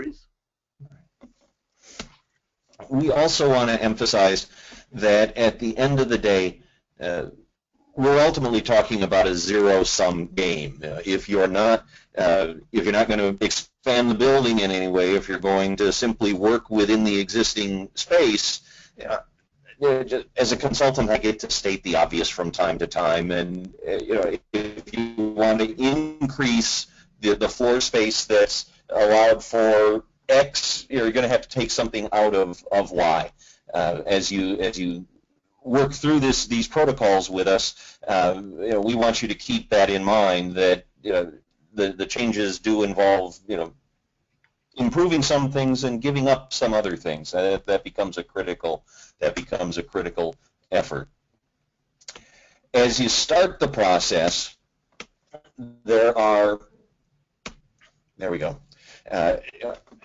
series. We also want to emphasize that at the end of the day, we're ultimately talking about a zero-sum game. If you're not going to expand the building in any way, if you're going to simply work within the existing space, as a consultant, I get to state the obvious from time to time. And if you want to increase the floor space that's allowed for X, you're going to have to take something out of Y. As you work through these protocols with us, we want you to keep that in mind, that the changes do involve improving some things and giving up some other things. That becomes a critical effort. As you start the process, there we go.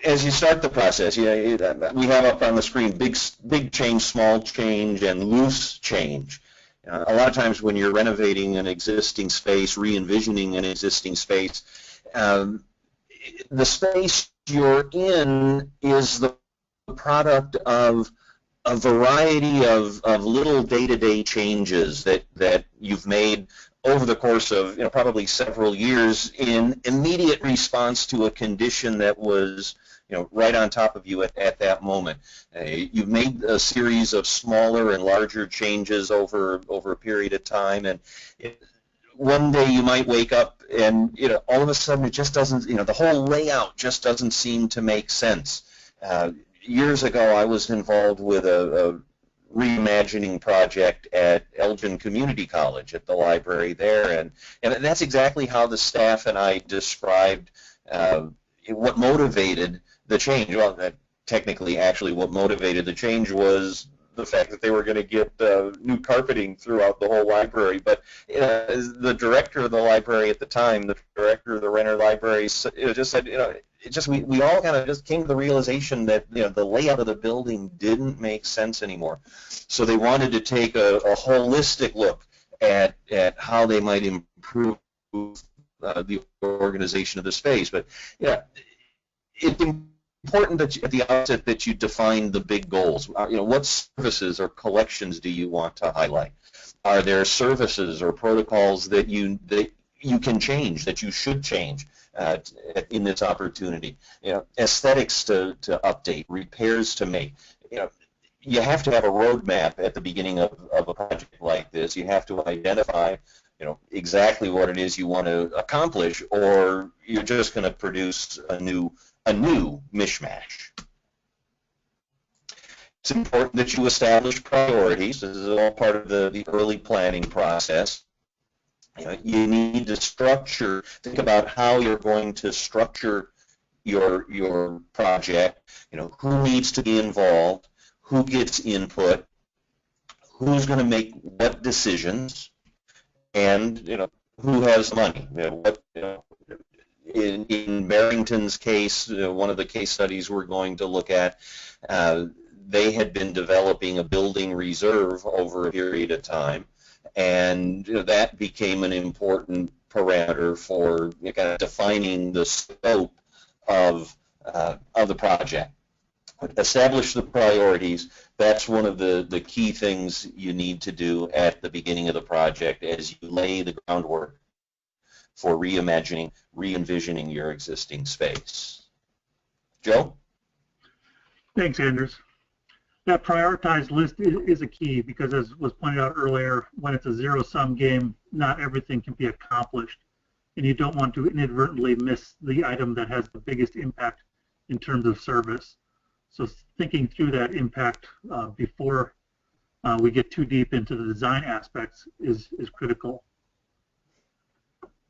As you start the process, we have up on the screen big change, small change, and loose change. A lot of times when you're renovating an existing space, re-envisioning an existing space, the space you're in is the product of a variety of little day-to-day changes that you've made over the course of probably several years in immediate response to a condition that was right on top of you at that moment. You've made a series of smaller and larger changes over a period of time, and one day you might wake up and all of a sudden it just doesn't, the whole layout just doesn't seem to make sense. Years ago I was involved with a reimagining project at Elgin Community College at the library there, and that's exactly how the staff and I described what motivated the change. Well, technically, actually, what motivated the change was the fact that they were going to get new carpeting throughout the whole library. But the director of the library at the time, the director of the Renner Library, just said, we all kind of just came to the realization that the layout of the building didn't make sense anymore. So they wanted to take a holistic look at how they might improve the organization of the space. But it's important that at the outset that you define the big goals. What services or collections do you want to highlight? Are there services or protocols that you can change, that you should change in this opportunity? Aesthetics to update, repairs to make. You have to have a roadmap at the beginning of a project like this. You have to identify exactly what it is you want to accomplish, or you're just going to produce a new mishmash. It's important that you establish priorities. This is all part of the early planning process. You need to think about how you're going to structure your project. Who needs to be involved, who gets input, who's going to make what decisions, and who has money. In Barrington's case, one of the case studies we're going to look at, they had been developing a building reserve over a period of time, and that became an important parameter for kind of defining the scope of the project. Establish the priorities. That's one of the key things you need to do at the beginning of the project as you lay the groundwork for reimagining, re-envisioning your existing space. Joe? Thanks, Anders. That prioritized list is a key because, as was pointed out earlier, when it's a zero-sum game, not everything can be accomplished, and you don't want to inadvertently miss the item that has the biggest impact in terms of service. So thinking through that impact before we get too deep into the design aspects is critical.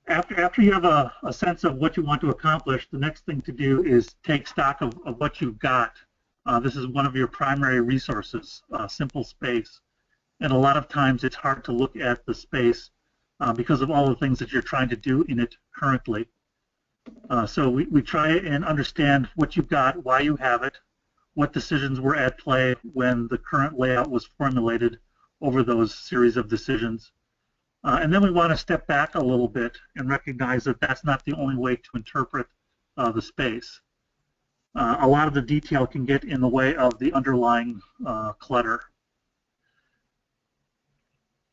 After you have a sense of what you want to accomplish, the next thing to do is take stock of what you've got. This is one of your primary resources, simple space. And a lot of times it's hard to look at the space because of all the things that you're trying to do in it currently. So we try and understand what you've got, why you have it, what decisions were at play when the current layout was formulated over those series of decisions. And then we want to step back a little bit and recognize that that's not the only way to interpret the space. a lot of the detail can get in the way of the underlying clutter.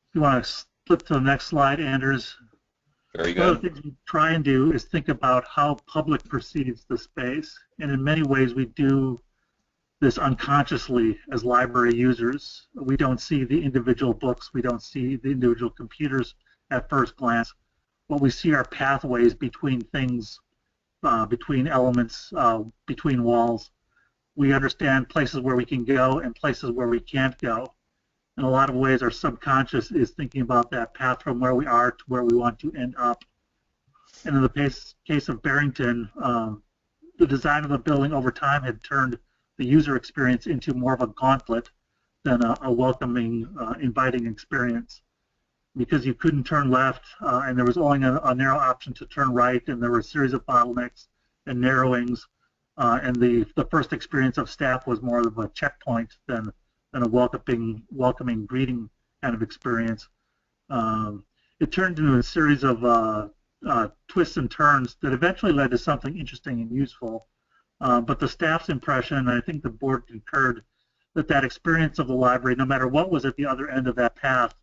If you want to flip to the next slide, Anders. Very One of good. the things we try and do is think about how public perceives the space, and in many ways we do this unconsciously as library users. We don't see the individual books, we don't see the individual computers at first glance. What we see are pathways between things, between elements, between walls. We understand places where we can go and places where we can't go. In a lot of ways, our subconscious is thinking about that path from where we are to where we want to end up. And in the case of Barrington, the design of the building over time had turned the user experience into more of a gauntlet than a welcoming, inviting experience. Because you couldn't turn left, and there was only a narrow option to turn right, and there were a series of bottlenecks and narrowings, and the first experience of staff was more of a checkpoint than a welcoming greeting kind of experience. It turned into a series of twists and turns that eventually led to something interesting and useful. But the staff's impression, and I think the board concurred, that experience of the library, no matter what was at the other end of that path,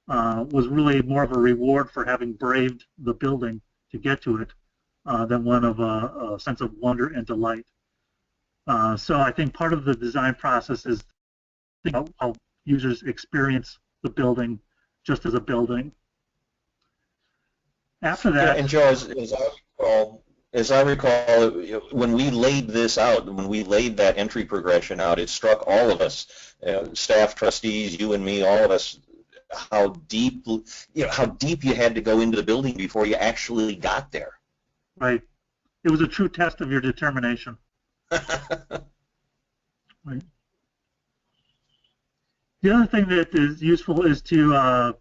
was really more of a reward for having braved the building to get to it than one of a sense of wonder and delight. So I think part of the design process is how users experience the building just as a building. After that, Yeah, and Joe, as I recall, when we laid this out, when we laid that entry progression out, it struck all of us, staff, trustees, you and me, all of us, how deep you had to go into the building before you actually got there. right, it was a true test of your determination. Right. The other thing that is useful is to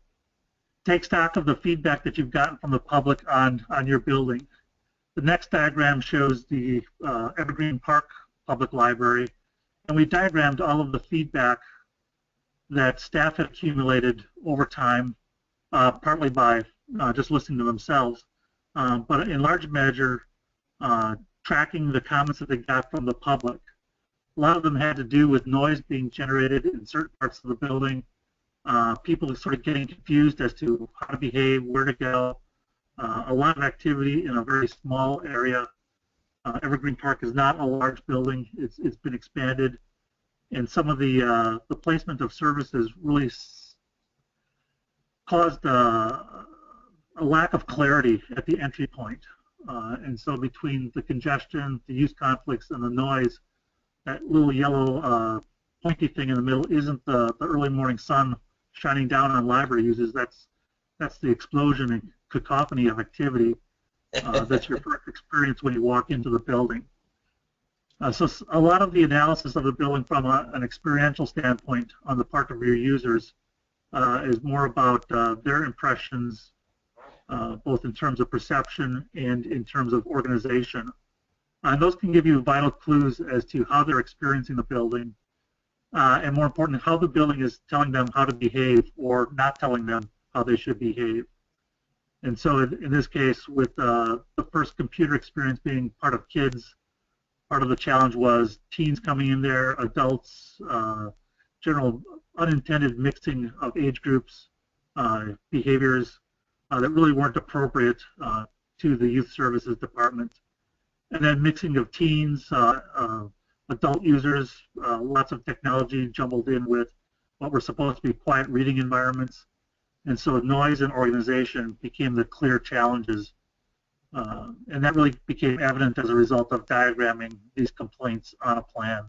take stock of the feedback that you've gotten from the public on your building. The next diagram shows the Evergreen Park Public Library, and we diagrammed all of the feedback that staff had accumulated over time, partly by just listening to themselves, but in large measure tracking the comments that they got from the public. A lot of them had to do with noise being generated in certain parts of the building, people sort of getting confused as to how to behave, where to go, a lot of activity in a very small area. Evergreen Park is not a large building. It's been expanded, and some of the placement of services really caused a lack of clarity at the entry point. And so between the congestion, the use conflicts, and the noise, that little yellow pointy thing in the middle isn't the early morning sun shining down on library users. That's the explosion and cacophony of activity that's your first experience when you walk into the building. So a lot of the analysis of the building from an experiential standpoint on the part of your users is more about their impressions, both in terms of perception and in terms of organization. And those can give you vital clues as to how they're experiencing the building, and more importantly, how the building is telling them how to behave or not telling them how they should behave. And so in this case, with the first computer experience being part of kids, part of the challenge was teens coming in there, adults, general unintended mixing of age groups, behaviors that really weren't appropriate to the youth services department. And then mixing of teens, adult users, lots of technology jumbled in with what were supposed to be quiet reading environments. And so noise and organization became the clear challenges. And that really became evident as a result of diagramming these complaints on a plan.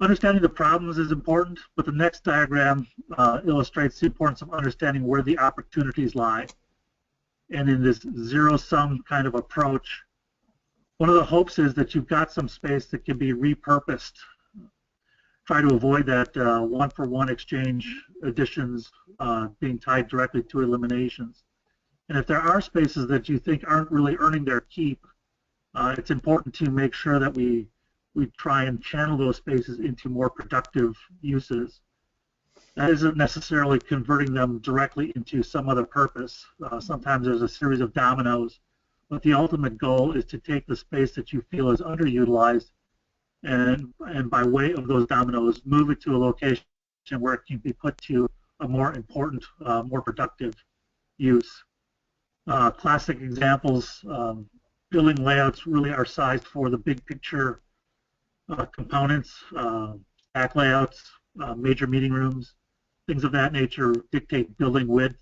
Understanding the problems is important, but the next diagram illustrates the importance of understanding where the opportunities lie. And in this zero-sum kind of approach, one of the hopes is that you've got some space that can be repurposed. Try to avoid that one-for-one exchange additions being tied directly to eliminations. And if there are spaces that you think aren't really earning their keep, it's important to make sure that we try and channel those spaces into more productive uses. That isn't necessarily converting them directly into some other purpose. Sometimes there's a series of dominoes but the ultimate goal is to take the space that you feel is underutilized and by way of those dominoes, move it to a location where it can be put to a more important, more productive use. Classic examples, building layouts really are sized for the big picture components, back layouts, major meeting rooms, things of that nature dictate building width.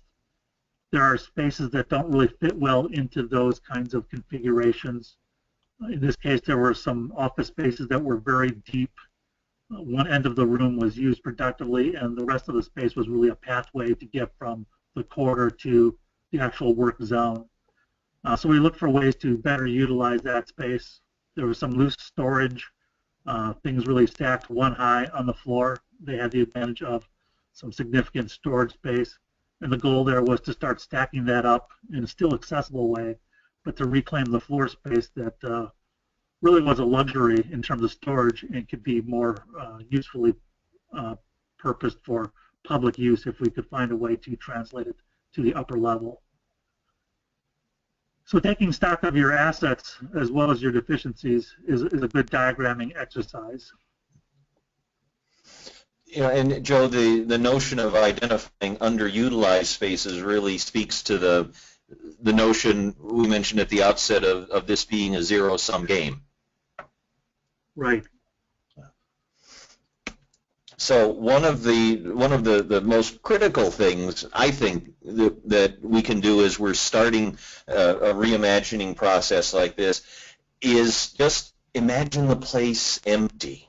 There are spaces that don't really fit well into those kinds of configurations. In this case, there were some office spaces that were very deep. One end of the room was used productively, and the rest of the space was really a pathway to get from the corridor to the actual work zone. So we looked for ways to better utilize that space. There was some loose storage, things really stacked one high on the floor. They had the advantage of some significant storage space, and the goal there was to start stacking that up in a still accessible way, but to reclaim the floor space that really was a luxury in terms of storage and could be more usefully purposed for public use if we could find a way to translate it to the upper level. So taking stock of your assets as well as your deficiencies is a good diagramming exercise. You know, and Joe, the notion of identifying underutilized spaces really speaks to the notion we mentioned at the outset of this being a zero-sum game. Right. So one of the most critical things I think that we can do as we're starting a reimagining process like this is just imagine the place empty.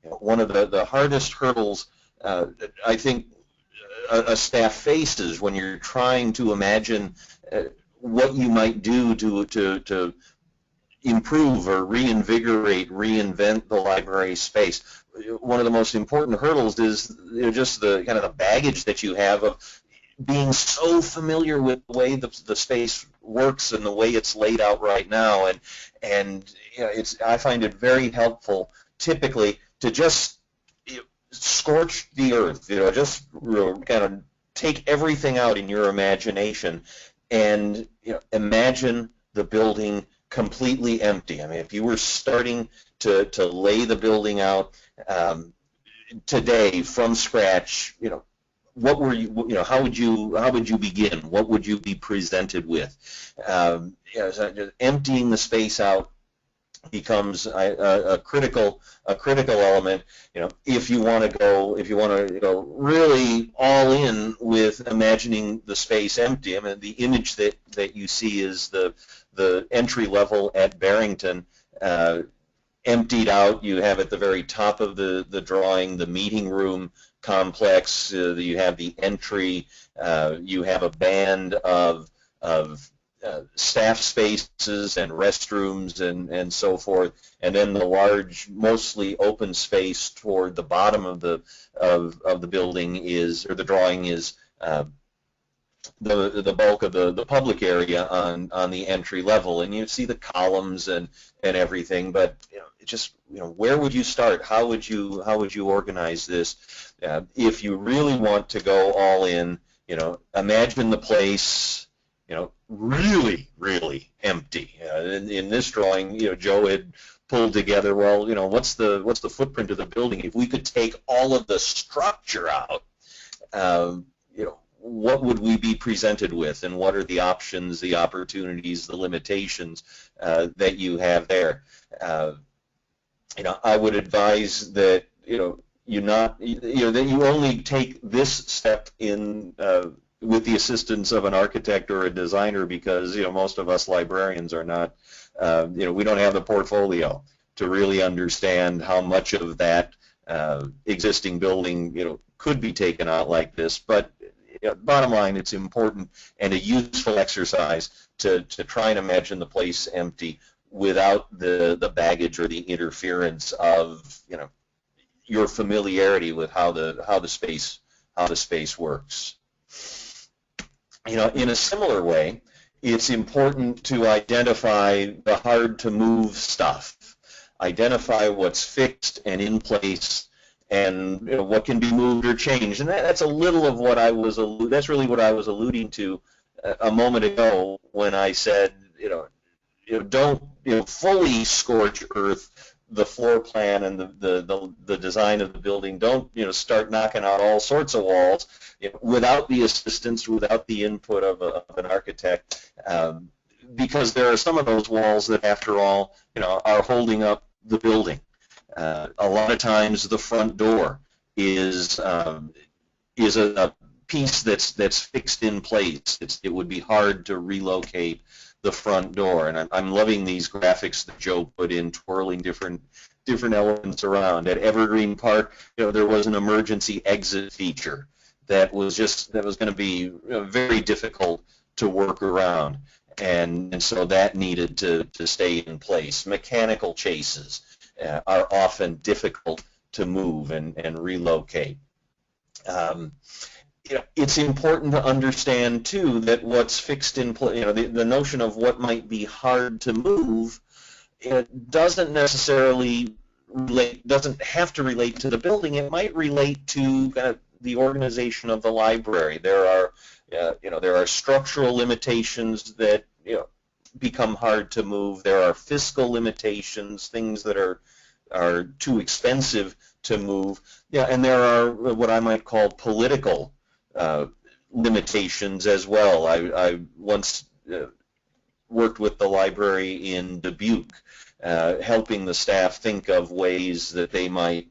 You know, one of the hardest hurdles I think a staff faces when you're trying to imagine what you might do to improve or reinvigorate, reinvent the library space. One of the most important hurdles is just the kind of the baggage that you have of being so familiar with the way the space works and the way it's laid out right now, and you know, I find it very helpful typically to just scorch the earth, just kind of take everything out in your imagination and imagine the building completely empty. I mean, if you were starting to lay the building out today from scratch, what were you, how would you begin? What would you be presented with? So just emptying the space out becomes a critical element. If you want to go really all in with imagining the space empty. I mean, the image that you see is the entry level at Barrington, emptied out. You have at the very top of the drawing the meeting room complex. You have the entry. You have a band of staff spaces and restrooms and so forth, and then the large, mostly open space toward the bottom of the building is, or the drawing is, the bulk of the public area on the entry level, and you see the columns and everything. But where would you start? How would you organize this? If you really want to go all in, imagine the place really, really empty. In this drawing, Joe had pulled together, well, what's the footprint of the building? If we could take all of the structure out, what would we be presented with, and what are the options, the opportunities, the limitations that you have there? I would advise that that you only take this step in with the assistance of an architect or a designer, because most of us librarians are not, we don't have the portfolio to really understand how much of that existing building could be taken out like this. But bottom line, it's important and a useful exercise to try and imagine the place empty without the baggage or the interference of your familiarity with how the space works. In a similar way, it's important to identify the hard-to-move stuff, identify what's fixed and in place, and what can be moved or changed. And that's a little of what that's really what I was alluding to a moment ago when I said, don't fully scorch earth the floor plan and the design of the building. Don't start knocking out all sorts of walls without the assistance, without the input of an architect, because there are some of those walls that, after all, are holding up the building. A lot of times, the front door is a piece that's fixed in place. It would be hard to relocate the front door, and I'm loving these graphics that Joe put in, twirling different elements around. At Evergreen Park, there was an emergency exit feature that was going to be very difficult to work around, and so that needed to stay in place. Mechanical chases are often difficult to move and relocate. It's important to understand too that what's fixed in place, the notion of what might be hard to move, it doesn't necessarily doesn't have to relate to the building. It might relate to kind of the organization of the library. There are structural limitations that become hard to move. There are fiscal limitations, things that are too expensive to move. And there are what I might call political limitations as well. I once worked with the library in Dubuque, helping the staff think of ways that they might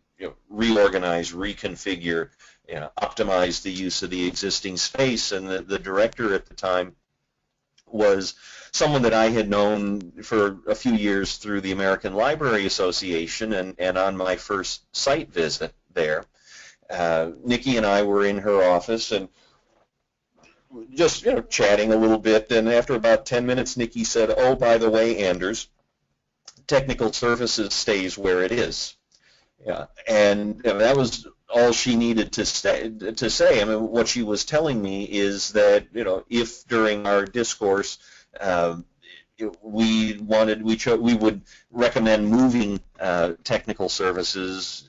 reorganize, reconfigure, optimize the use of the existing space. And the director at the time was someone that I had known for a few years through the American Library Association, and on my first site visit there, Nikki and I were in her office and just chatting a little bit, and after about 10 minutes Nikki said, "Oh, by the way, Anders, technical services stays where it is." And that was all she needed to say. I mean, what she was telling me is that if during our discourse we would recommend moving technical services,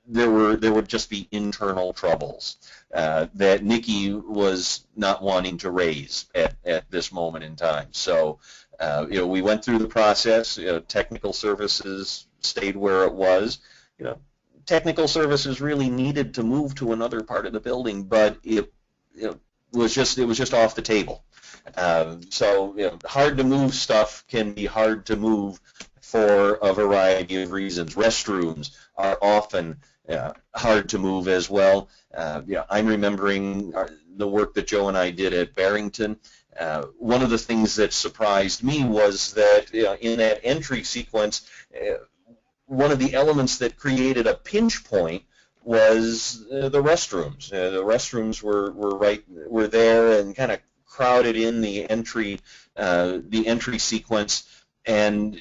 there would just be internal troubles that Nikki was not wanting to raise at this moment in time. So we went through the process. Technical services stayed where it was. Technical services really needed to move to another part of the building, but it was just off the table. So hard to move stuff can be hard to move for a variety of reasons. Restrooms are often hard to move as well. I'm remembering the work that Joe and I did at Barrington. One of the things that surprised me was that in that entry sequence, one of the elements that created a pinch point was the restrooms. The restrooms were there and kind of crowded in the entry sequence, and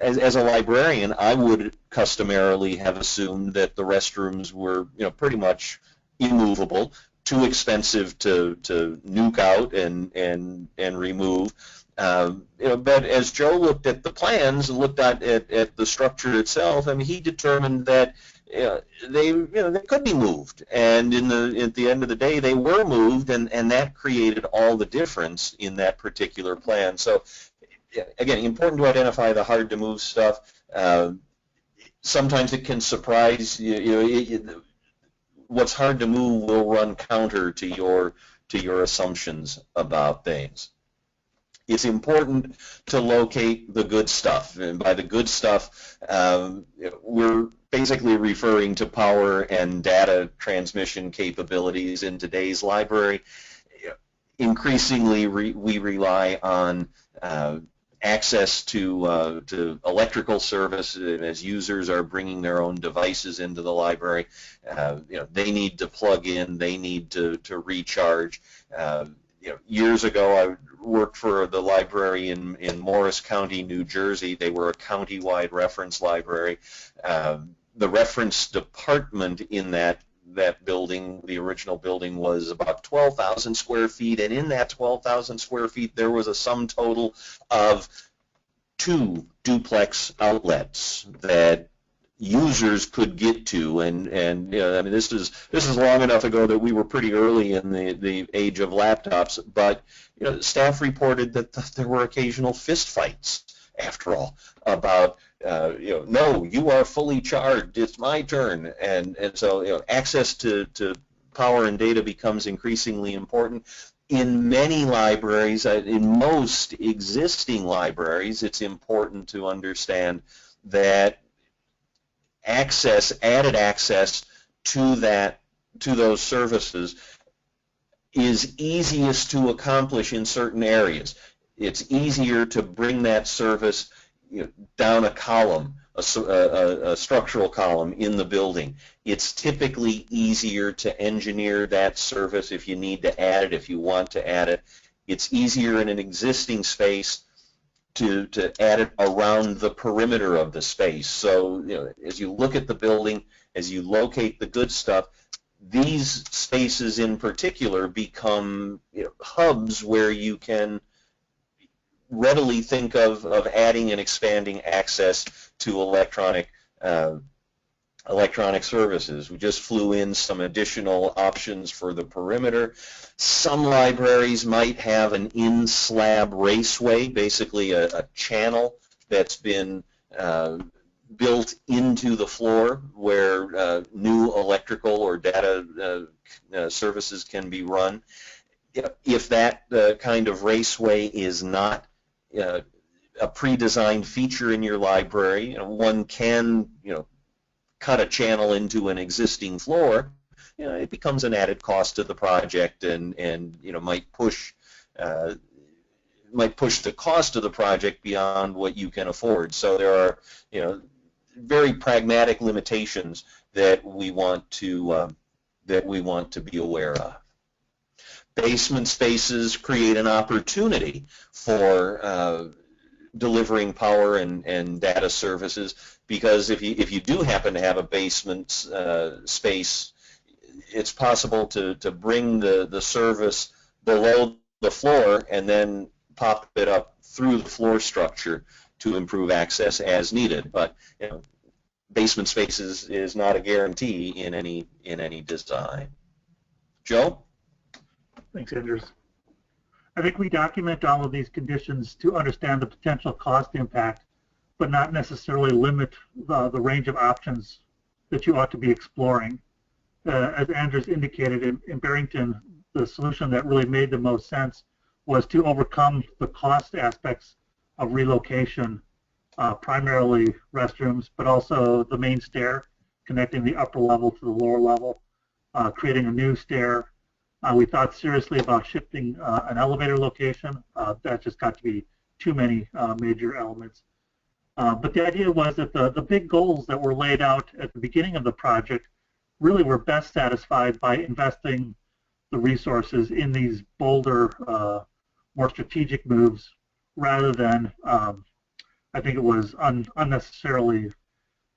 as a librarian, I would customarily have assumed that the restrooms were pretty much immovable, too expensive to nuke out and remove. But as Joe looked at the plans and looked at the structure itself, I mean, he determined that they could be moved, and at the end of the day, they were moved, and that created all the difference in that particular plan. So, again, important to identify the hard to move stuff. Sometimes it can surprise you. What's hard to move will run counter to your assumptions about things. It's important to locate the good stuff, and by the good stuff, we're basically referring to power and data transmission capabilities in today's library. Increasingly, we rely on access to electrical service as users are bringing their own devices into the library. They need to plug in, they need to recharge. Years ago, I worked for the library in Morris County, New Jersey. They were a county-wide reference library. The reference department in that building, the original building, was about 12,000 square feet, and in that 12,000 square feet, there was a sum total of 2 duplex outlets that users could get to, and you know, I mean, this is long enough ago that we were pretty early in the age of laptops, but you know, staff reported that there were occasional fist fights, after all, about you know, no, you are fully charged, it's my turn, and so you know, access to power and data becomes increasingly important. In many libraries, in most existing libraries, it's important to understand that added access to those services is easiest to accomplish in certain areas. It's easier to bring that service, you know, down a column, a structural column in the building. It's typically easier to engineer that service if you need to add it, if you want to add it. It's easier in an existing space to add it around the perimeter of the space. So, you know, as you look at the building, as you locate the good stuff, these spaces in particular become, you know, hubs where you can readily think of adding and expanding access to electronic services. We just flew in some additional options for the perimeter. Some libraries might have an in-slab raceway, basically a channel that's been built into the floor where new electrical or data services can be run. If that kind of raceway is not a pre-designed feature in your library, you know, one can, you know, cut a channel into an existing floor. You know, it becomes an added cost to the project, and you know, might push the cost of the project beyond what you can afford. So there are, you know, very pragmatic limitations that we want to be aware of. Basement spaces create an opportunity for delivering power and data services, because if you do happen to have a basement space, it's possible to bring the service below the floor and then pop it up through the floor structure to improve access as needed. But you know, basement spaces is not a guarantee in any design. Joe? Thanks, Andrews. I think we document all of these conditions to understand the potential cost impact, but not necessarily limit the range of options that you ought to be exploring. As Andrews indicated, in Barrington, the solution that really made the most sense was to overcome the cost aspects of relocation, primarily restrooms, but also the main stair, connecting the upper level to the lower level, creating a new stair. We thought seriously about shifting an elevator location. That just got to be too many major elements. But the idea was that the big goals that were laid out at the beginning of the project really were best satisfied by investing the resources in these bolder, more strategic moves, rather than, I think it was unnecessarily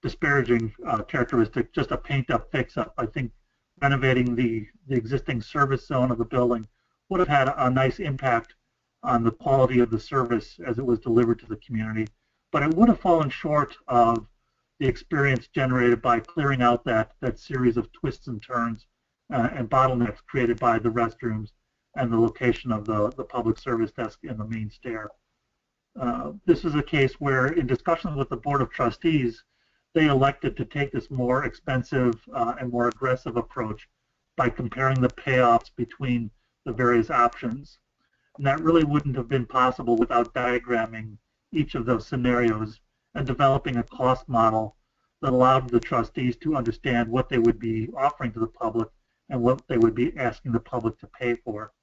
disparaging characteristic, just a paint-up, fix-up. I think renovating the existing service zone of the building would have had a nice impact on the quality of the service as it was delivered to the community, but it would have fallen short of the experience generated by clearing out that series of twists and turns and bottlenecks created by the restrooms and the location of the public service desk in the main stair. This is a case where, in discussions with the Board of Trustees, they elected to take this more expensive and more aggressive approach by comparing the payoffs between the various options. And that really wouldn't have been possible without diagramming each of those scenarios and developing a cost model that allowed the trustees to understand what they would be offering to the public and what they would be asking the public to pay for.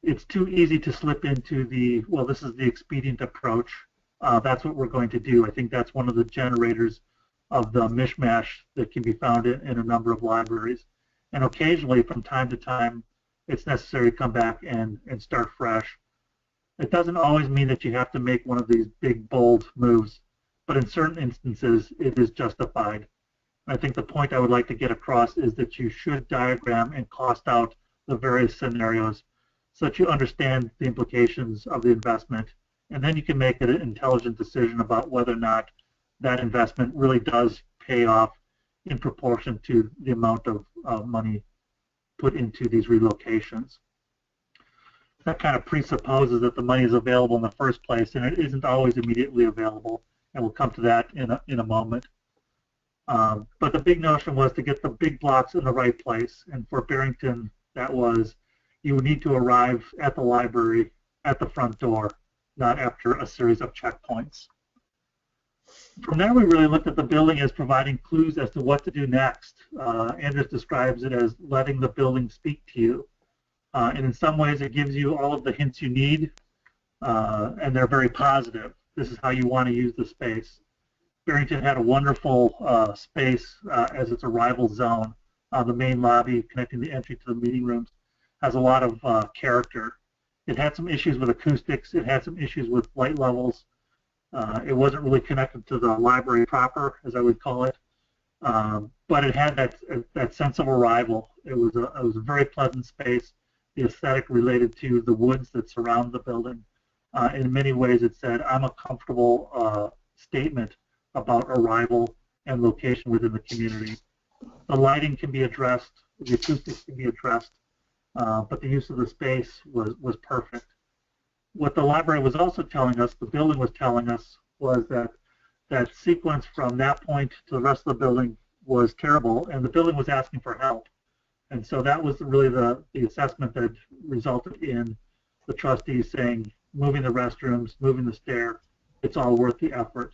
It's too easy to slip into the, well, this is the expedient approach. That's what we're going to do. I think that's one of the generators of the mishmash that can be found in a number of libraries. And occasionally, from time to time, it's necessary to come back and start fresh. It doesn't always mean that you have to make one of these big, bold moves, but in certain instances, it is justified. I think the point I would like to get across is that you should diagram and cost out the various scenarios so that you understand the implications of the investment, and then you can make an intelligent decision about whether or not that investment really does pay off in proportion to the amount of money put into these relocations. That kind of presupposes that the money is available in the first place, and it isn't always immediately available, and we'll come to that in a moment. But the big notion was to get the big blocks in the right place, and for Barrington, that was you would need to arrive at the library at the front door, not after a series of checkpoints. From there, we really looked at the building as providing clues as to what to do next. Anders describes it as letting the building speak to you. And in some ways, it gives you all of the hints you need, and they're very positive. This is how you want to use the space. Barrington had a wonderful space as its arrival zone. The main lobby connecting the entry to the meeting rooms has a lot of character. It had some issues with acoustics. It had some issues with light levels. It wasn't really connected to the library proper, as I would call it, but it had that sense of arrival. It was a very pleasant space. The aesthetic related to the woods that surround the building. In many ways, it said, I'm a comfortable statement about arrival and location within the community. The lighting can be addressed, the acoustics can be addressed, but the use of the space was perfect. What the library was also telling us, the building was telling us, was that sequence from that point to the rest of the building was terrible, and the building was asking for help. And so that was really the assessment that resulted in the trustees saying, moving the restrooms, moving the stair, it's all worth the effort.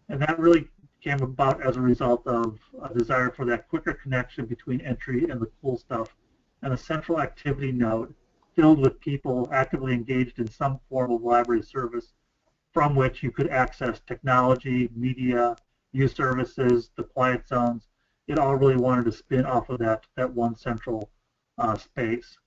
And that really came about as a result of a desire for that quicker connection between entry and the cool stuff, and a central activity node filled with people actively engaged in some form of library service from which you could access technology, media, youth services, the quiet zones. It all really wanted to spin off of that one central space.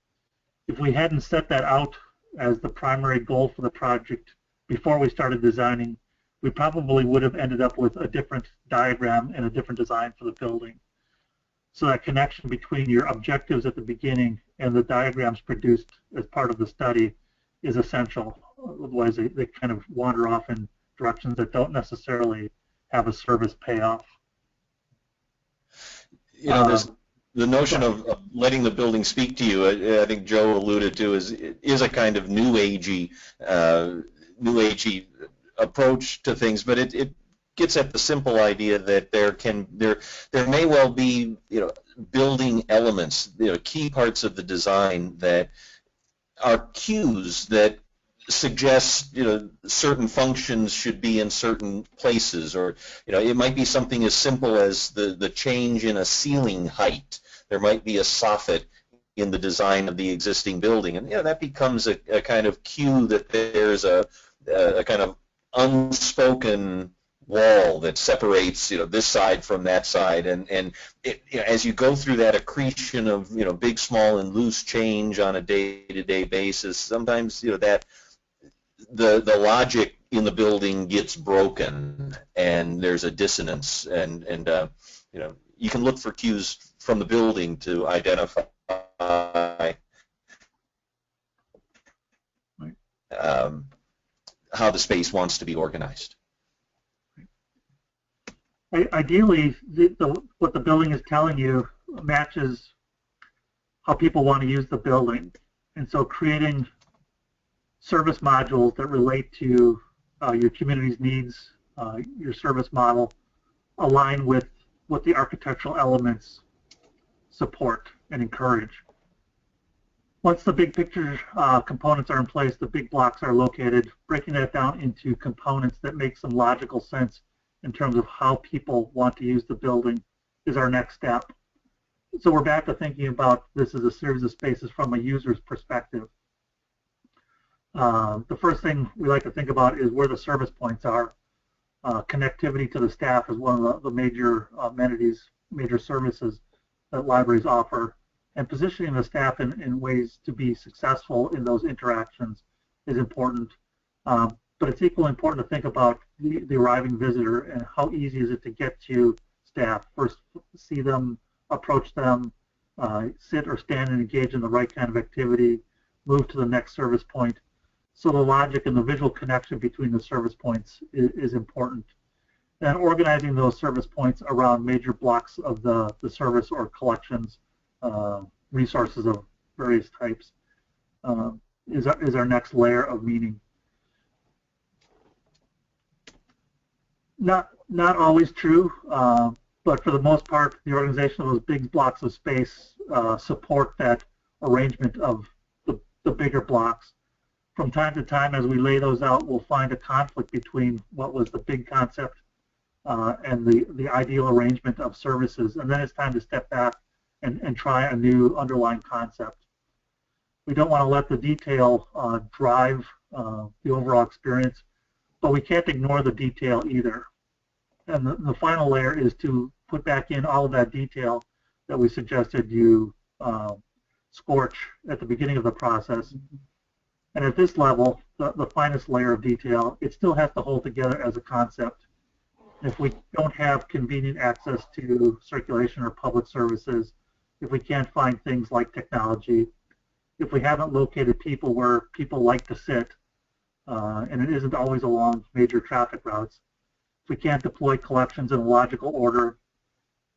If we hadn't set that out as the primary goal for the project before we started designing, we probably would have ended up with a different diagram and a different design for the building. So that connection between your objectives at the beginning and the diagrams produced as part of the study is essential. Otherwise, they kind of wander off in directions that don't necessarily have a service payoff. You know, there's the notion of letting the building speak to you. I think Joe alluded to is a kind of new agey approach to things, but it gets at the simple idea that there may well be, you know, building elements, you know, key parts of the design that are cues that suggest, you know, certain functions should be in certain places, or, you know, it might be something as simple as the change in a ceiling height. There might be a soffit in the design of the existing building, and, you know, that becomes a kind of cue that there's a kind of unspoken wall that separates, you know, this side from that side, and it, you know, as you go through that accretion of, you know, big, small, and loose change on a day-to-day basis, sometimes, you know, that the logic in the building gets broken, and there's a dissonance, and you know, you can look for cues from the building to identify how the space wants to be organized. Ideally, what the building is telling you matches how people want to use the building, and so creating service modules that relate to your community's needs, your service model, align with what the architectural elements support and encourage. Once the big picture components are in place, the big blocks are located, breaking that down into components that make some logical sense in terms of how people want to use the building is our next step. So we're back to thinking about this as a series of spaces from a user's perspective. The first thing we like to think about is where the service points are. Connectivity to the staff is one of the major amenities, major services that libraries offer, and positioning the staff in ways to be successful in those interactions is important. But it's equally important to think about the arriving visitor and how easy is it to get to staff. First, see them, approach them, sit or stand and engage in the right kind of activity, move to the next service point. So the logic and the visual connection between the service points is important. then organizing those service points around major blocks of the service or collections, resources of various types, is our next layer of meaning. Not always true, but for the most part, the organization of those big blocks of space support that arrangement of the bigger blocks. From time to time, as we lay those out, we'll find a conflict between what was the big concept and the ideal arrangement of services, and then it's time to step back and try a new underlying concept. We don't want to let the detail drive the overall experience, but we can't ignore the detail either. And the final layer is to put back in all of that detail that we suggested you scorch at the beginning of the process. And at this level, the finest layer of detail, it still has to hold together as a concept. If we don't have convenient access to circulation or public services, if we can't find things like technology, if we haven't located people where people like to sit, and it isn't always along major traffic routes, if we can't deploy collections in a logical order,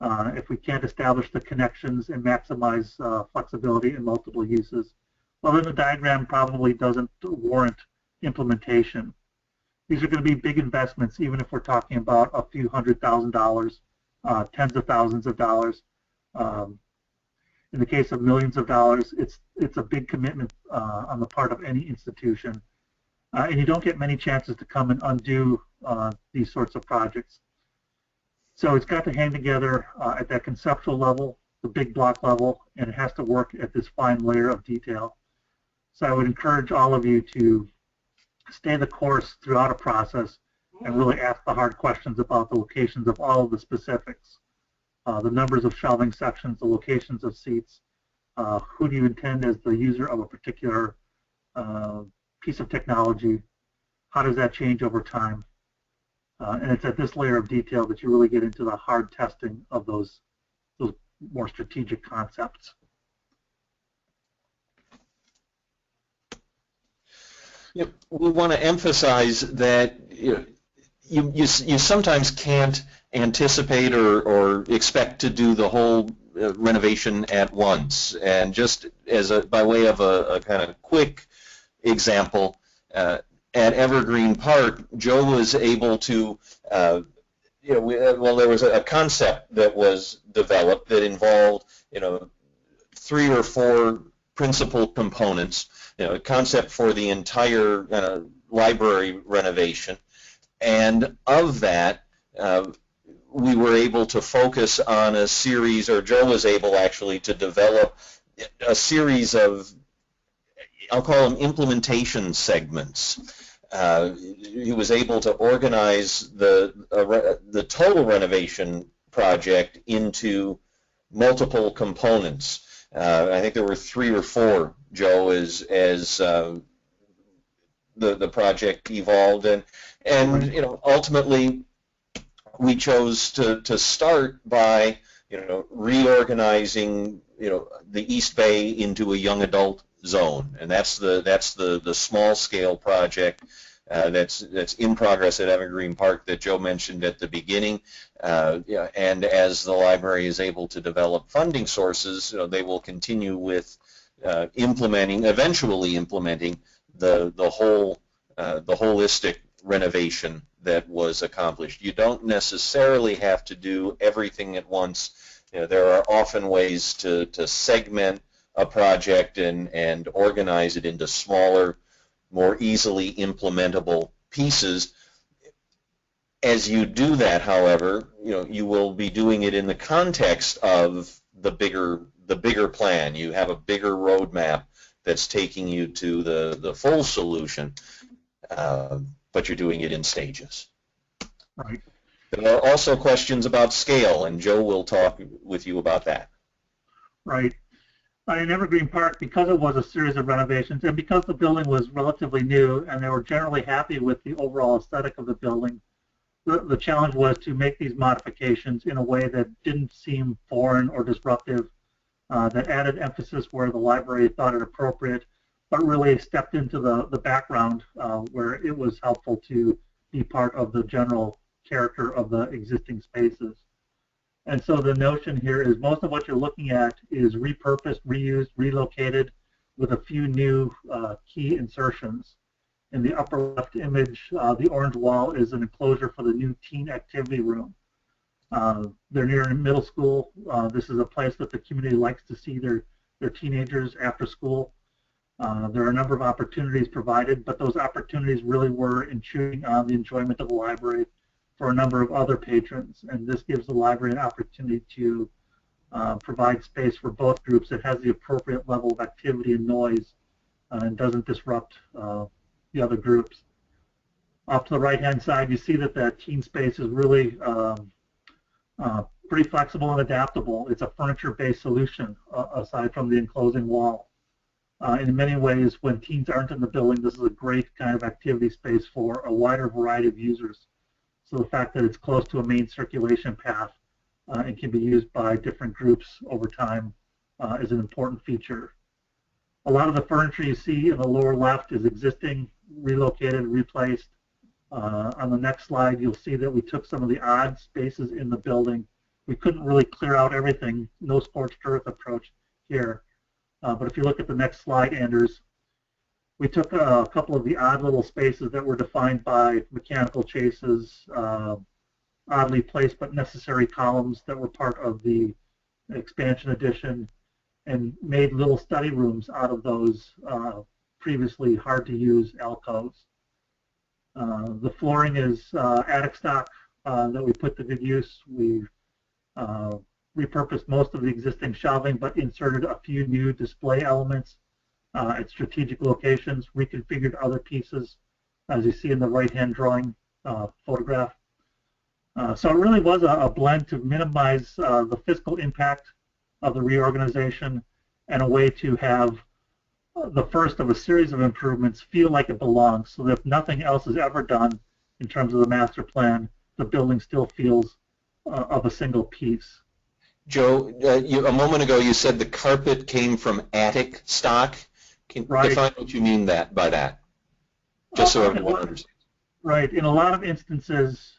if we can't establish the connections and maximize flexibility in multiple uses, well, then the diagram probably doesn't warrant implementation. These are going to be big investments, even if we're talking about a few $100,000, tens of thousands of dollars. In the case of millions of dollars, it's a big commitment on the part of any institution. And you don't get many chances to come and undo these sorts of projects. So it's got to hang together at that conceptual level, the big block level, and it has to work at this fine layer of detail. So I would encourage all of you to stay the course throughout a process and really ask the hard questions about the locations of all of the specifics. The numbers of shelving sections, the locations of seats, who do you intend as the user of a particular piece of technology, how does that change over time? And it's at this layer of detail that you really get into the hard testing of those more strategic concepts. Yep. We want to emphasize that you sometimes can't anticipate or expect to do the whole renovation at once. And just as by way of a kind of quick example, at Evergreen Park, Joe was able to, there was a concept that was developed that involved, 3 or 4 principal components, a concept for the entire library renovation, and of that, we were able to focus on a series, or Joe was able actually to develop a series of, I'll call them implementation segments. He was able to organize the total renovation project into multiple components. I think there were 3 or 4, Joe, as the project evolved, and ultimately we chose to start by reorganizing the East Bay into a young adult zone, and that's the small scale project that's in progress at Evergreen Park that Joe mentioned at the beginning. And as the library is able to develop funding sources, they will continue with eventually implementing the holistic renovation that was accomplished. You don't necessarily have to do everything at once. There are often ways to segment a project and organize it into smaller, more easily implementable pieces. As you do that, however, you will be doing it in the context of the bigger plan. You have a bigger roadmap that's taking you to the full solution, but you're doing it in stages. Right. There are also questions about scale, and Joe will talk with you about that. Right. In Evergreen Park, because it was a series of renovations, and because the building was relatively new, and they were generally happy with the overall aesthetic of the building, the challenge was to make these modifications in a way that didn't seem foreign or disruptive, that added emphasis where the library thought it appropriate, but really stepped into the background where it was helpful to be part of the general character of the existing spaces. And so the notion here is most of what you're looking at is repurposed, reused, relocated with a few new key insertions. In the upper left image, the orange wall is an enclosure for the new teen activity room. They're near a middle school. This is a place that the community likes to see their teenagers after school. There are a number of opportunities provided, but those opportunities really were intruding on the enjoyment of the library for a number of other patrons, and this gives the library an opportunity to provide space for both groups that has the appropriate level of activity and noise and doesn't disrupt the other groups. Off to the right-hand side, you see that that teen space is really pretty flexible and adaptable. It's a furniture-based solution aside from the enclosing wall. In many ways, when teens aren't in the building, this is a great kind of activity space for a wider variety of users. So the fact that it's close to a main circulation path and can be used by different groups over time is an important feature. A lot of the furniture you see in the lower left is existing, relocated, replaced. On the next slide, you'll see that we took some of the odd spaces in the building. We couldn't really clear out everything, no scorched earth approach here. But if you look at the next slide, Anders, we took a couple of the odd little spaces that were defined by mechanical chases, oddly placed but necessary columns that were part of the expansion edition, and made little study rooms out of those previously hard to use alcoves. The flooring is attic stock that we put to good use. We repurposed most of the existing shelving but inserted a few new display elements at strategic locations, reconfigured other pieces, as you see in the right-hand drawing photograph. So it really was a blend to minimize the fiscal impact of the reorganization and a way to have the first of a series of improvements feel like it belongs, so that if nothing else is ever done in terms of the master plan, the building still feels of a single piece. Joe, a moment ago you said the carpet came from attic stock. Can you define what you mean by that? Just so everyone understands. Right. In a lot of instances,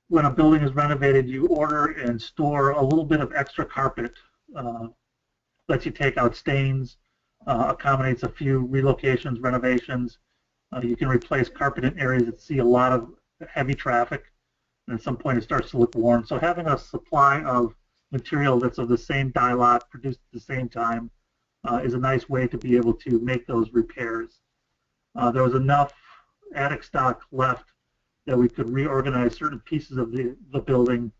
when a building is renovated, you order and store a little bit of extra carpet. Lets you take out stains, accommodates a few relocations, renovations. You can replace carpet in areas that see a lot of heavy traffic, and at some point it starts to look worn. So having a supply of material that's of the same dye lot, produced at the same time, is a nice way to be able to make those repairs. There was enough attic stock left that we could reorganize certain pieces of the building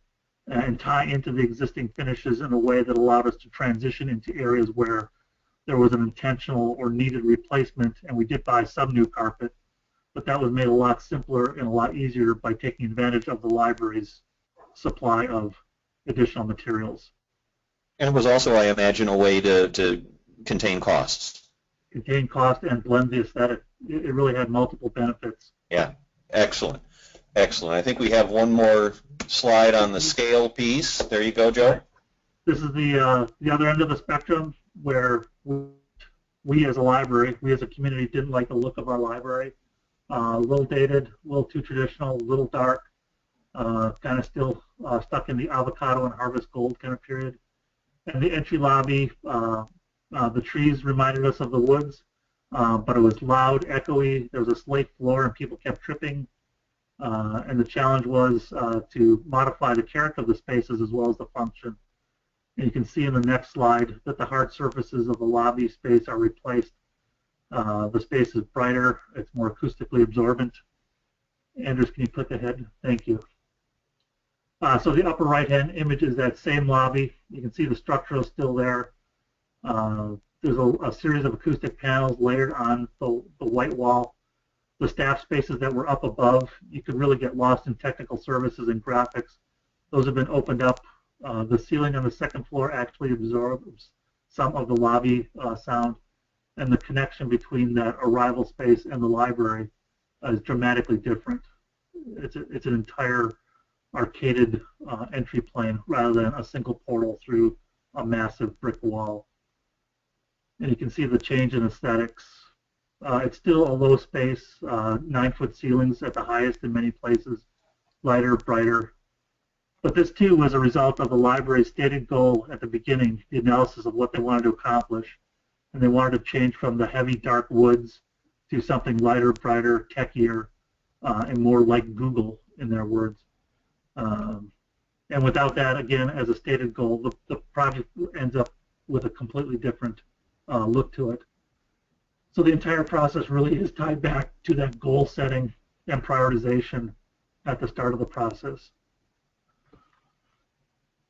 and tie into the existing finishes in a way that allowed us to transition into areas where there was an intentional or needed replacement, and we did buy some new carpet, but that was made a lot simpler and a lot easier by taking advantage of the library's supply of additional materials. And it was also, I imagine, a way to contain costs. Contain cost and blend the aesthetic. It really had multiple benefits. Yeah, excellent. Excellent. I think we have one more slide on the scale piece. There you go, Joe. This is the other end of the spectrum where we as a library, we as a community didn't like the look of our library. A little dated, a little too traditional, a little dark, kind of still stuck in the avocado and harvest gold kind of period. And the entry lobby, the trees reminded us of the woods, but it was loud, echoey. There was a slate floor and people kept tripping. And the challenge was to modify the character of the spaces as well as the function. And you can see in the next slide that the hard surfaces of the lobby space are replaced. The space is brighter, it's more acoustically absorbent. Anders, can you click ahead? Thank you. So the upper right-hand image is that same lobby. You can see the structure is still there. There's a series of acoustic panels layered on the white wall. The staff spaces that were up above, you could really get lost in technical services and graphics. Those have been opened up. The ceiling on the second floor actually absorbs some of the lobby sound, and the connection between that arrival space and the library is dramatically different. It's an entire arcaded entry plane rather than a single portal through a massive brick wall. And you can see the change in aesthetics. It's still a low space, 9-foot ceilings at the highest in many places, lighter, brighter. But this too was a result of the library's stated goal at the beginning, the analysis of what they wanted to accomplish. And they wanted to change from the heavy dark woods to something lighter, brighter, techier, and more like Google, in their words. And without that, again, as a stated goal, the project ends up with a completely different look to it. So the entire process really is tied back to that goal setting and prioritization at the start of the process.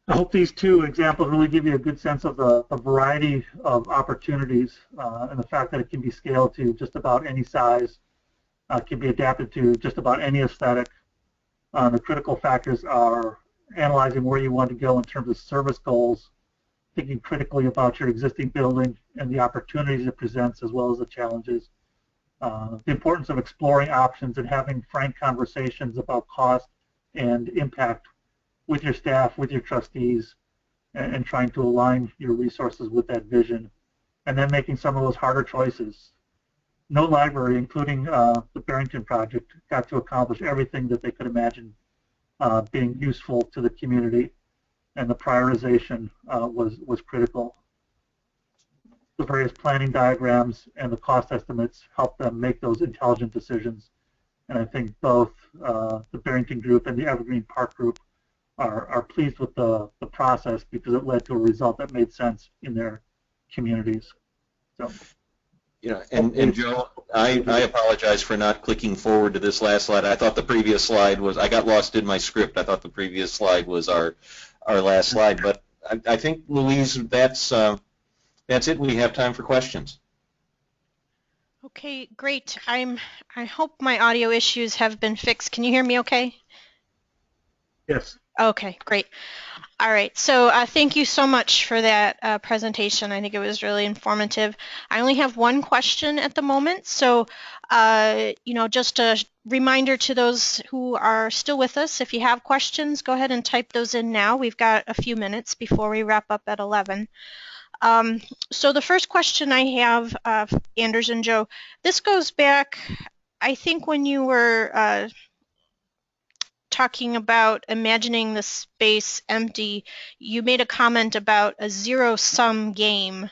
I hope these two examples really give you a good sense of the variety of opportunities and the fact that it can be scaled to just about any size, can be adapted to just about any aesthetic. The critical factors are analyzing where you want to go in terms of service goals, thinking critically about your existing building and the opportunities it presents as well as the challenges. The importance of exploring options and having frank conversations about cost and impact with your staff, with your trustees, and trying to align your resources with that vision, and then making some of those harder choices. No library, including the Barrington project, got to accomplish everything that they could imagine being useful to the community, and the prioritization was critical. The various planning diagrams and the cost estimates helped them make those intelligent decisions, and I think both the Barrington group and the Evergreen Park group are pleased with the process because it led to a result that made sense in their communities. So, and Joe, I apologize for not clicking forward to this last slide. I thought the previous slide was, I got lost in my script. I thought the previous slide was our last slide, but I think, Louise, that's it. We have time for questions. Okay, great. I hope my audio issues have been fixed. Can you hear me okay? Yes. Okay, great. All right, so thank you so much for that presentation. I think it was really informative. I only have one question at the moment, so just a reminder to those who are still with us, if you have questions, go ahead and type those in now. We've got a few minutes before we wrap up at 11. So the first question I have, Anders and Joe, this goes back, I think, when you were talking about imagining the space empty, you made a comment about a zero-sum game.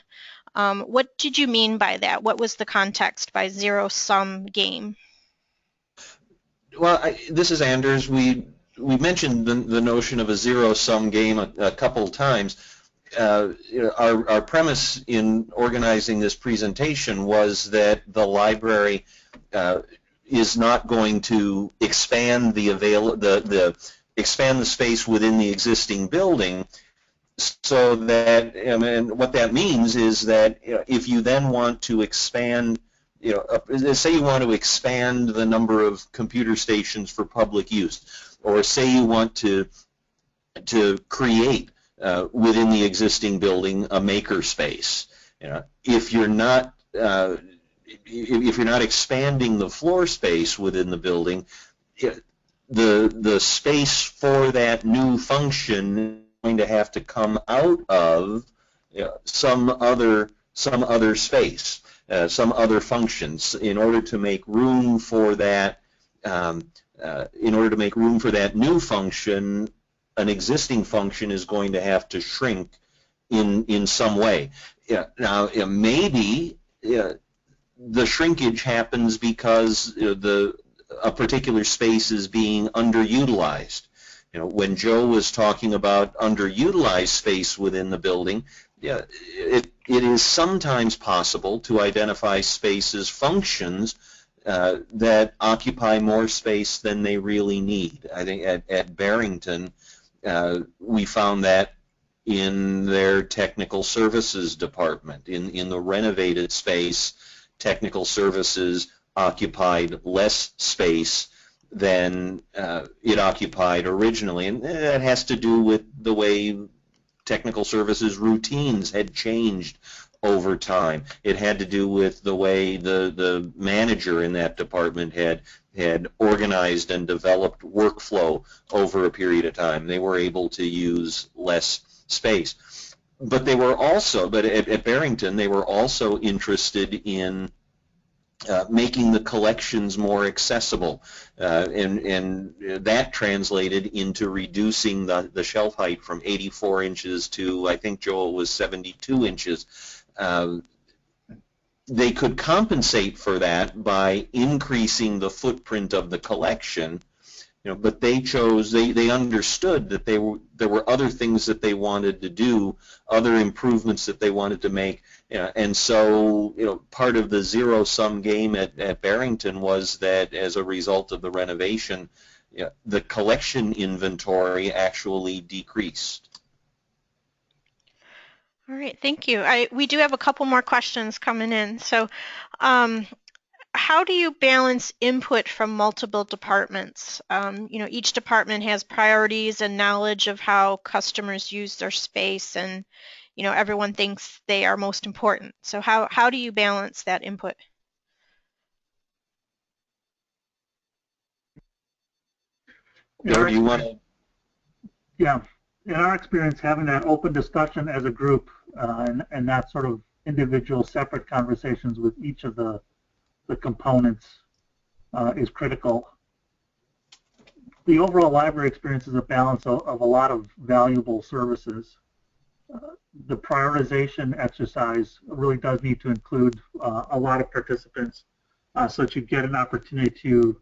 What did you mean by that? What was the context by zero-sum game? Well, this is Anders. We mentioned the notion of a zero-sum game a couple times. Our premise in organizing this presentation was that the library is not going to expand expand the space within the existing building, so that, and what that means is that if you then want to expand, say you want to expand the number of computer stations for public use, or say you want to create within the existing building a maker space, if you're not expanding the floor space within the building, the space for that new function is going to have to come out of some other space, some other functions, in order to make room for that. In order to make room for that new function, an existing function is going to have to shrink in some way. Now, maybe the shrinkage happens because a particular space is being underutilized. When Joe was talking about underutilized space within the building, it is sometimes possible to identify spaces, functions that occupy more space than they really need. I think at Barrington, we found that in their technical services department, in the renovated space, technical services occupied less space than it occupied originally, and that has to do with the way technical services routines had changed over time. It had to do with the way the manager in that department had organized and developed workflow over a period of time. They were able to use less space. But they were also, at Barrington, they were also interested in making the collections more accessible, and that translated into reducing the shelf height from 84 inches to, I think Joel was 72 inches. They could compensate for that by increasing the footprint of the collection, but they chose, they understood that there were other things that they wanted to do, other improvements that they wanted to make, and so part of the zero-sum game at Barrington was that as a result of the renovation, the collection inventory actually decreased. All right, thank you. We do have a couple more questions coming in. So how do you balance input from multiple departments? Each department has priorities and knowledge of how customers use their space, and everyone thinks they are most important. So how do you balance that input? Or do you want to? Yeah, in our experience, having that open discussion as a group and not sort of individual separate conversations with each of the components is critical. The overall library experience is a balance of a lot of valuable services. The prioritization exercise really does need to include a lot of participants so that you get an opportunity to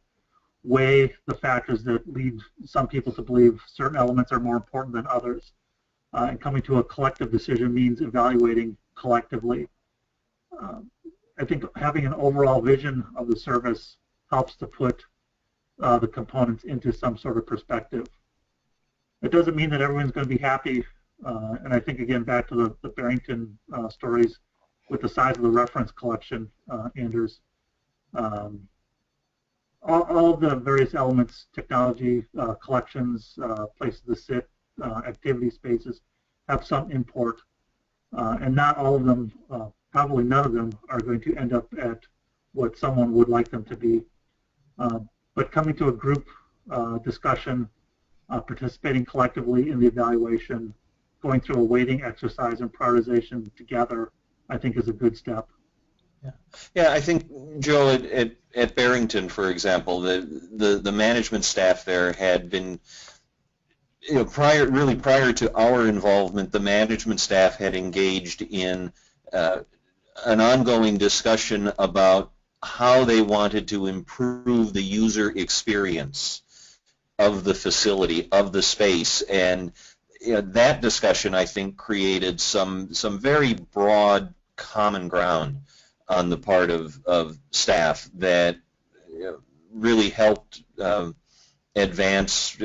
weigh the factors that lead some people to believe certain elements are more important than others. And coming to a collective decision means evaluating collectively. I think having an overall vision of the service helps to put the components into some sort of perspective. It doesn't mean that everyone's going to be happy, and I think, again, back to the Barrington stories with the size of the reference collection, Anders. All of the various elements, technology, collections, places to sit, activity spaces, have some import, and not all of them, probably none of them, are going to end up at what someone would like them to be. But coming to a group discussion, participating collectively in the evaluation, going through a weighting exercise and prioritization together, I think is a good step. Yeah, I think, Joe, at Barrington, for example, the management staff there had been, prior to our involvement, the management staff had engaged in an ongoing discussion about how they wanted to improve the user experience of the facility, of the space, and that discussion, I think, created some very broad common ground on the part of staff that really helped advance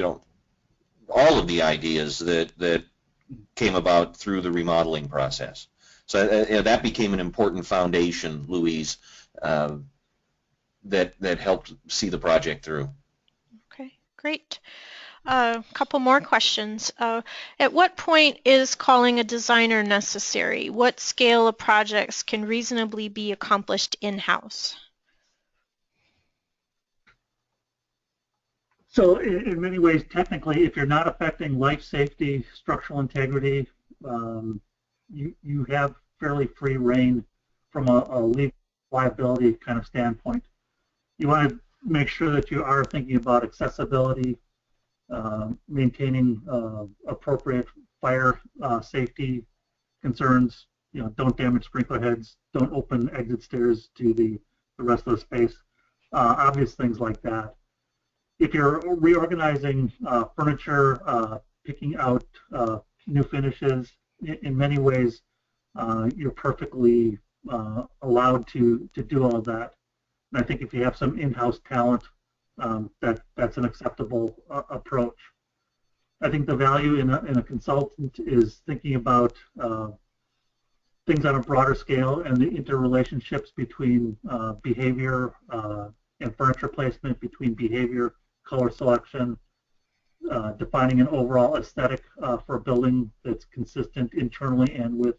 all of the ideas that came about through the remodeling process. So that became an important foundation, Louise, that helped see the project through. Okay, great. A couple more questions. At what point is calling a designer necessary? What scale of projects can reasonably be accomplished in-house? So in many ways, technically, if you're not affecting life safety, structural integrity, you have fairly free reign from a legal liability kind of standpoint. You want to make sure that you are thinking about accessibility, maintaining appropriate fire safety concerns. Don't damage sprinkler heads, don't open exit stairs to the rest of the space. Obvious things like that. If you're reorganizing furniture, picking out new finishes, in many ways, you're perfectly allowed to do all of that. And I think if you have some in-house talent, that's an acceptable approach. I think the value in a consultant is thinking about things on a broader scale and the interrelationships between behavior and furniture placement, between behavior, color selection, defining an overall aesthetic for a building that's consistent internally and with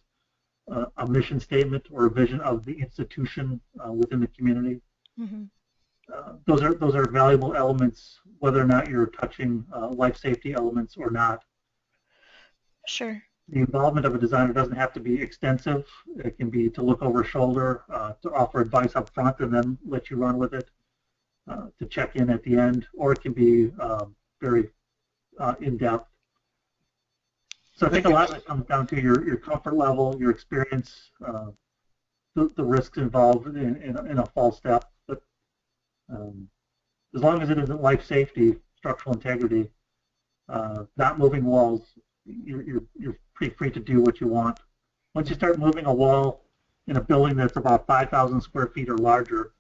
a mission statement or a vision of the institution within the community. Mm-hmm. Those are valuable elements, whether or not you're touching life safety elements or not. Sure. The involvement of a designer doesn't have to be extensive. It can be to look over shoulder, to offer advice up front and then let you run with it, to check in at the end, or it can be very in-depth. So I think a lot of it comes down to your comfort level, your experience, the risks involved in a false step. But as long as it isn't life safety, structural integrity, not moving walls, you're pretty free to do what you want. Once you start moving a wall in a building that's about 5,000 square feet or larger,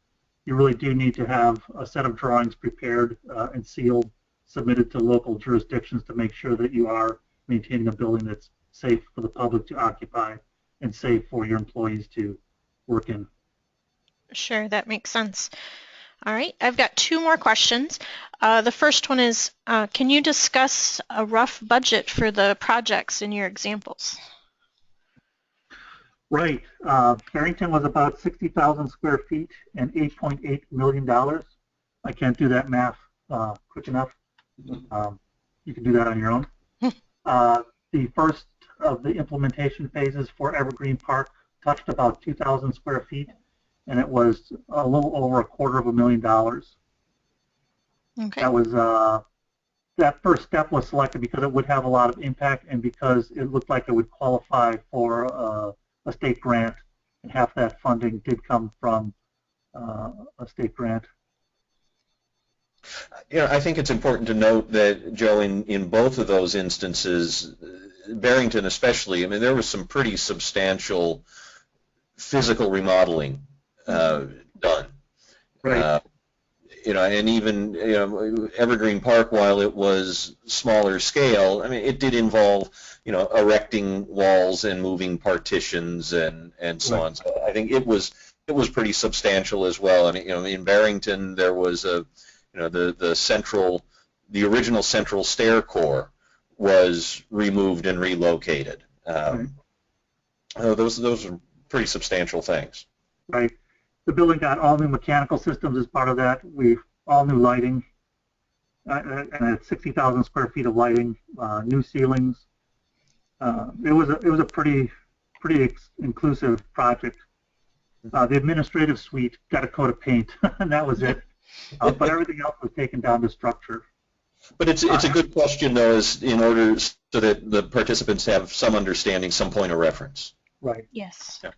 you really do need to have a set of drawings prepared and sealed, submitted to local jurisdictions to make sure that you are maintaining a building that's safe for the public to occupy and safe for your employees to work in. Sure, that makes sense. All right, I've got two more questions. The first one is, can you discuss a rough budget for the projects in your examples? Right. Barrington was about 60,000 square feet and $8.8 million. I can't do that math quick enough. You can do that on your own. The first of the implementation phases for Evergreen Park touched about 2,000 square feet, and it was a little over $250,000. Okay. That was that first step was selected because it would have a lot of impact and because it looked like it would qualify for a state grant, and half that funding did come from a state grant. I think it's important to note that, Joe, in both of those instances, Barrington especially, I mean, there was some pretty substantial physical remodeling done. Right. And even Evergreen Park, while it was smaller scale, I mean, it did involve erecting walls and moving partitions and so Right. on. So I think it was pretty substantial as well. And in Barrington there was the original central stair core was removed and relocated. Right. Those are pretty substantial things. Right. The building got all new mechanical systems as part of that. All new lighting, and it's 60,000 square feet of lighting, new ceilings. It was a pretty inclusive project. The administrative suite got a coat of paint, and that was it. But everything else was taken down to structure. But it's a good question, though, is in order so that the participants have some understanding, some point of reference. Right. Yes. Yeah.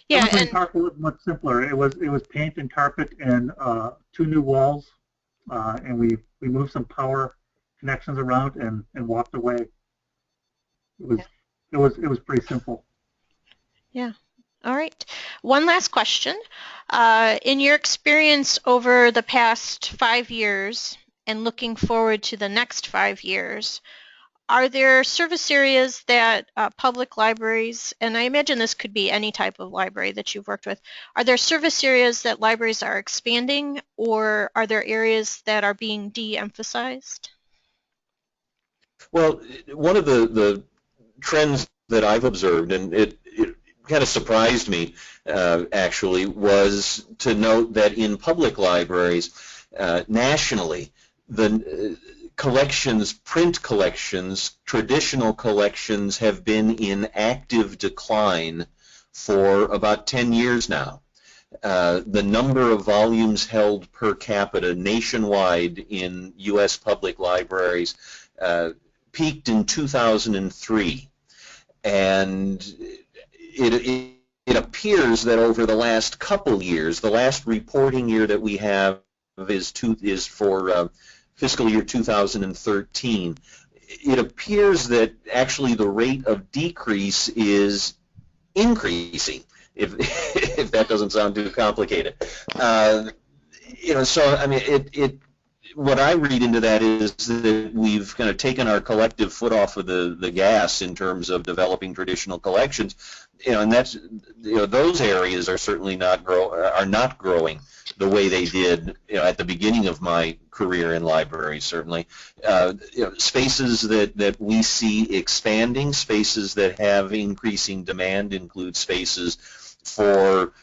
Yeah, Evergreen and Park was much simpler. It was paint and carpet and 2 new walls, and we moved some power connections around and walked away. It was pretty simple. yeah. All right. One last question. In your experience over the past 5 years and looking forward to the next 5 years, are there service areas that public libraries, and I imagine this could be any type of library that you've worked with, are there service areas that libraries are expanding, or are there areas that are being de-emphasized? Well, one of the trends that I've observed, and it kind of surprised me actually, was to note that in public libraries nationally, the collections, print collections, traditional collections have been in active decline for about 10 years now. The number of volumes held per capita nationwide in U.S. public libraries peaked in 2003, and it appears that over the last couple years, the last reporting year that we have is for fiscal year 2013, it appears that actually the rate of decrease is increasing, if that doesn't sound too complicated. So I mean, what I read into that is that we've kind of taken our collective foot off of the gas in terms of developing traditional collections, and that's those areas are certainly not growing the way they did at the beginning of my career in libraries. Certainly, spaces that we see expanding, spaces that have increasing demand, include spaces for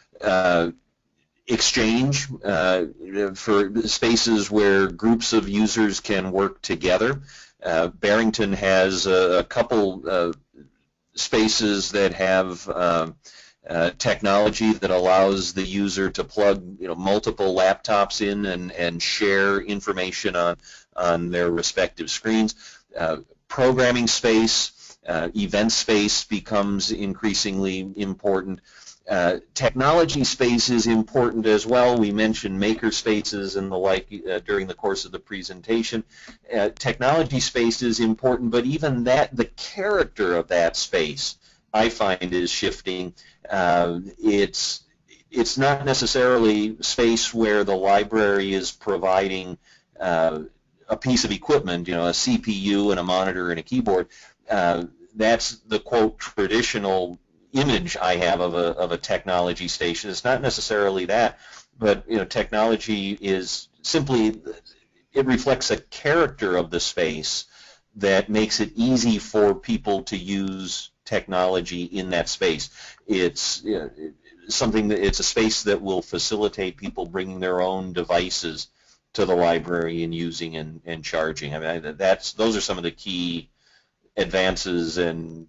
exchange, for spaces where groups of users can work together. Barrington has a couple spaces that have technology that allows the user to plug multiple laptops in and share information on their respective screens. Programming space, event space becomes increasingly important. Technology space is important as well. We mentioned maker spaces and the like during the course of the presentation. Technology space is important, but even that, the character of that space, I find, is shifting. It's not necessarily space where the library is providing a piece of equipment, a CPU and a monitor and a keyboard. That's the, quote, traditional image I have of a technology station. It's not necessarily that, but technology is simply, it reflects a character of the space that makes it easy for people to use technology in that space. It's something that it's a space that will facilitate people bringing their own devices to the library and using and charging. I mean, those are some of the key advances and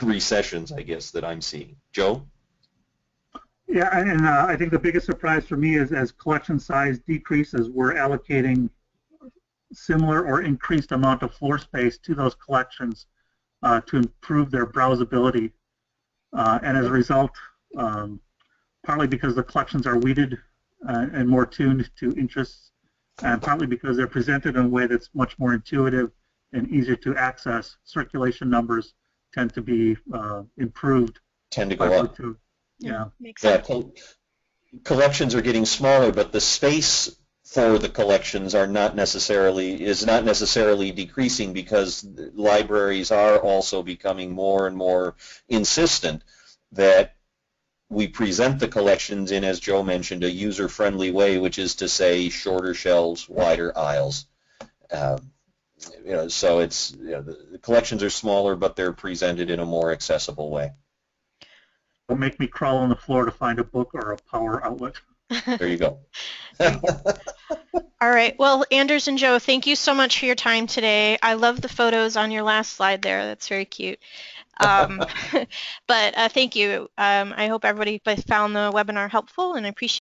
recessions, I guess, that I'm seeing. Joe? Yeah, and I think the biggest surprise for me is as collection size decreases, we're allocating similar or increased amount of floor space to those collections to improve their browsability. And as a result, partly because the collections are weeded and more tuned to interests, and partly because they're presented in a way that's much more intuitive and easier to access, circulation numbers tend to be improved. Tend to go up. Yeah. Makes sense. Collections are getting smaller, but the space for the collections is not necessarily decreasing, because libraries are also becoming more and more insistent that we present the collections in, as Joe mentioned, a user-friendly way, which is to say shorter shelves, wider aisles. So it's the collections are smaller, but they're presented in a more accessible way. Don't make me crawl on the floor to find a book or a power outlet. There you go. All right. Well, Anders and Joe, thank you so much for your time today. I love the photos on your last slide there. That's very cute. But thank you. I hope everybody found the webinar helpful, and I appreciate